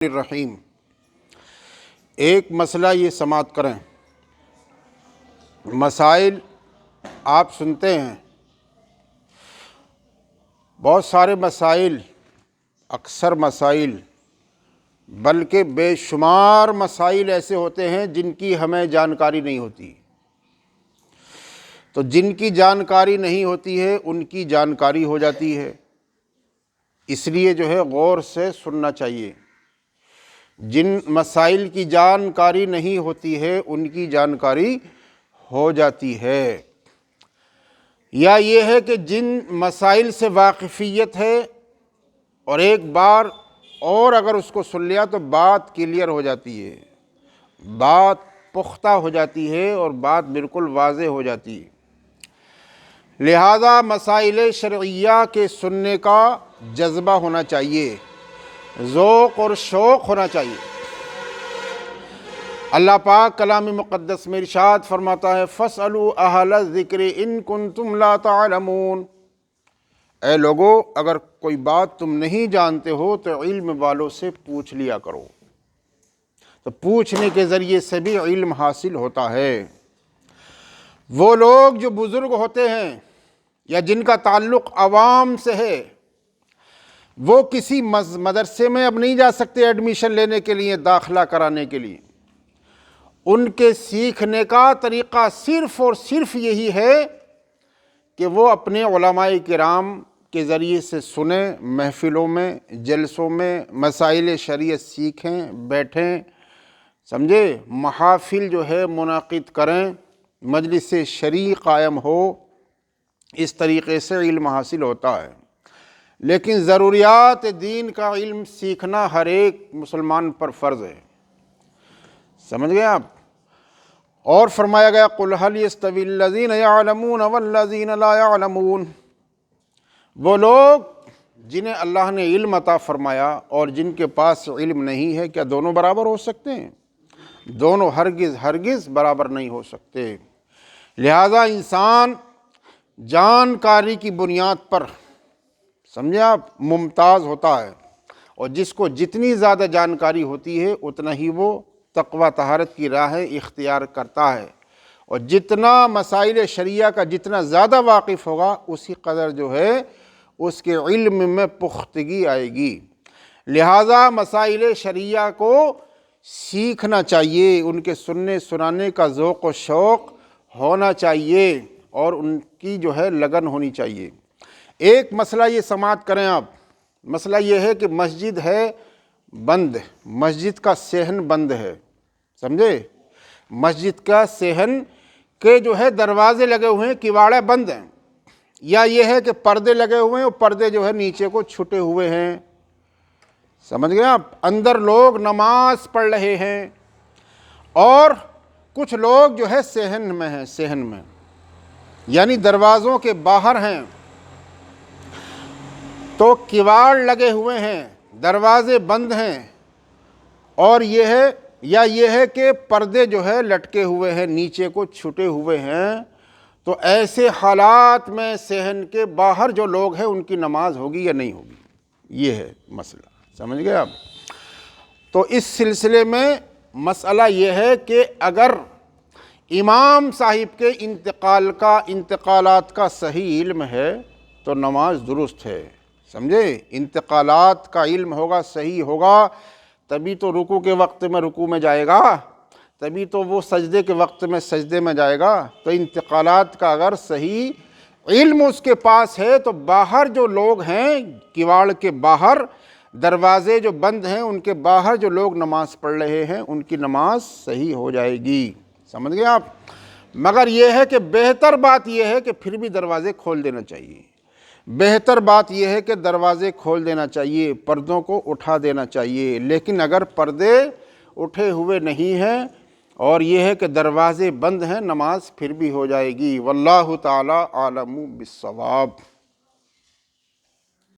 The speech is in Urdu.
الرحیم۔ ایک مسئلہ یہ سماعت کریں، مسائل آپ سنتے ہیں، بہت سارے مسائل، اکثر مسائل بلکہ بے شمار مسائل ایسے ہوتے ہیں جن کی ہمیں جانکاری نہیں ہوتی، تو جن کی جانکاری نہیں ہوتی ہے ان کی جانکاری ہو جاتی ہے، اس لیے غور سے سننا چاہیے۔ جن مسائل کی جانکاری نہیں ہوتی ہے ان کی جانکاری ہو جاتی ہے، یا یہ ہے کہ جن مسائل سے واقفیت ہے اور ایک بار اور اگر اس کو سن لیا تو بات کلیئر ہو جاتی ہے، بات پختہ ہو جاتی ہے اور بات بالکل واضح ہو جاتی ہے۔ لہذا مسائل شرعیہ کے سننے کا جذبہ ہونا چاہیے، ذوق اور شوق ہونا چاہیے۔ اللہ پاک کلام مقدس میں ارشاد فرماتا ہے فَاسْأَلُوا أَهْلَ الذِّكْرِ إِن كُنتُمْ لَا تَعْلَمُونَ، اے لوگو اگر کوئی بات تم نہیں جانتے ہو تو علم والوں سے پوچھ لیا کرو، تو پوچھنے کے ذریعے سے بھی علم حاصل ہوتا ہے۔ وہ لوگ جو بزرگ ہوتے ہیں یا جن کا تعلق عوام سے ہے، وہ کسی مدرسے میں اب نہیں جا سکتے ایڈمیشن لینے کے لیے، داخلہ کرانے کے لیے۔ ان کے سیکھنے کا طریقہ صرف اور صرف یہی ہے کہ وہ اپنے علماء کرام کے ذریعے سے سنیں، محفلوں میں، جلسوں میں مسائل شریعت سیکھیں، بیٹھیں، سمجھے، محافل منعقد کریں، مجلس شرعی قائم ہو، اس طریقے سے علم حاصل ہوتا ہے۔ لیکن ضروریات دین کا علم سیکھنا ہر ایک مسلمان پر فرض ہے، سمجھ گئے آپ؟ اور فرمایا گیا قُلْ هَلْ يَسْتَوِي الَّذِينَ يَعْلَمُونَ وَالَّذِينَ لَا يَعْلَمُونَ، وہ لوگ جنہیں اللہ نے علم عطا فرمایا اور جن کے پاس علم نہیں ہے، کیا دونوں برابر ہو سکتے ہیں؟ دونوں ہرگز برابر نہیں ہو سکتے۔ لہذا انسان جانکاری کی بنیاد پر، سمجھے آپ، ممتاز ہوتا ہے، اور جس کو جتنی زیادہ جانکاری ہوتی ہے اتنا ہی وہ تقوی طہارت کی راہ اختیار کرتا ہے، اور جتنا مسائل شریعہ کا جتنا زیادہ واقف ہوگا اسی قدر اس کے علم میں پختگی آئے گی۔ لہذا مسائل شریعہ کو سیکھنا چاہیے، ان کے سننے سنانے کا ذوق و شوق ہونا چاہیے اور ان کی لگن ہونی چاہیے۔ ایک مسئلہ یہ سماعت کریں آپ، مسئلہ یہ ہے کہ مسجد ہے بند، مسجد کا صحن بند ہے، سمجھے، مسجد کا صحن کے دروازے لگے ہوئے ہیں، کواڑے بند ہیں، یا یہ ہے کہ پردے لگے ہوئے ہیں اور پردے نیچے کو چھٹے ہوئے ہیں، سمجھ گئے آپ؟ اندر لوگ نماز پڑھ رہے ہیں اور کچھ لوگ صحن میں ہیں، صحن میں یعنی دروازوں کے باہر ہیں، تو کواڑ لگے ہوئے ہیں، دروازے بند ہیں، اور یہ ہے کہ پردے لٹکے ہوئے ہیں، نیچے کو چھٹے ہوئے ہیں، تو ایسے حالات میں صحن کے باہر جو لوگ ہیں ان کی نماز ہوگی یا نہیں ہوگی؟ یہ ہے مسئلہ، سمجھ گئے آپ؟ تو اس سلسلے میں مسئلہ یہ ہے کہ اگر امام صاحب کے انتقالات کا صحیح علم ہے تو نماز درست ہے، سمجھے، انتقالات کا علم ہوگا، صحیح ہوگا، تبھی تو رکوع کے وقت میں رکوع میں جائے گا، تبھی تو وہ سجدے کے وقت میں سجدے میں جائے گا۔ تو انتقالات کا اگر صحیح علم اس کے پاس ہے تو باہر جو لوگ ہیں، کواڑ کے باہر، دروازے جو بند ہیں ان کے باہر جو لوگ نماز پڑھ رہے ہیں ان کی نماز صحیح ہو جائے گی، سمجھ گئے آپ؟ مگر یہ ہے کہ بہتر بات یہ ہے کہ پھر بھی دروازے کھول دینا چاہیے، بہتر بات یہ ہے کہ دروازے کھول دینا چاہیے، پردوں کو اٹھا دینا چاہیے۔ لیکن اگر پردے اٹھے ہوئے نہیں ہیں اور یہ ہے کہ دروازے بند ہیں، نماز پھر بھی ہو جائے گی۔ واللہ تعالی عالم بالصواب۔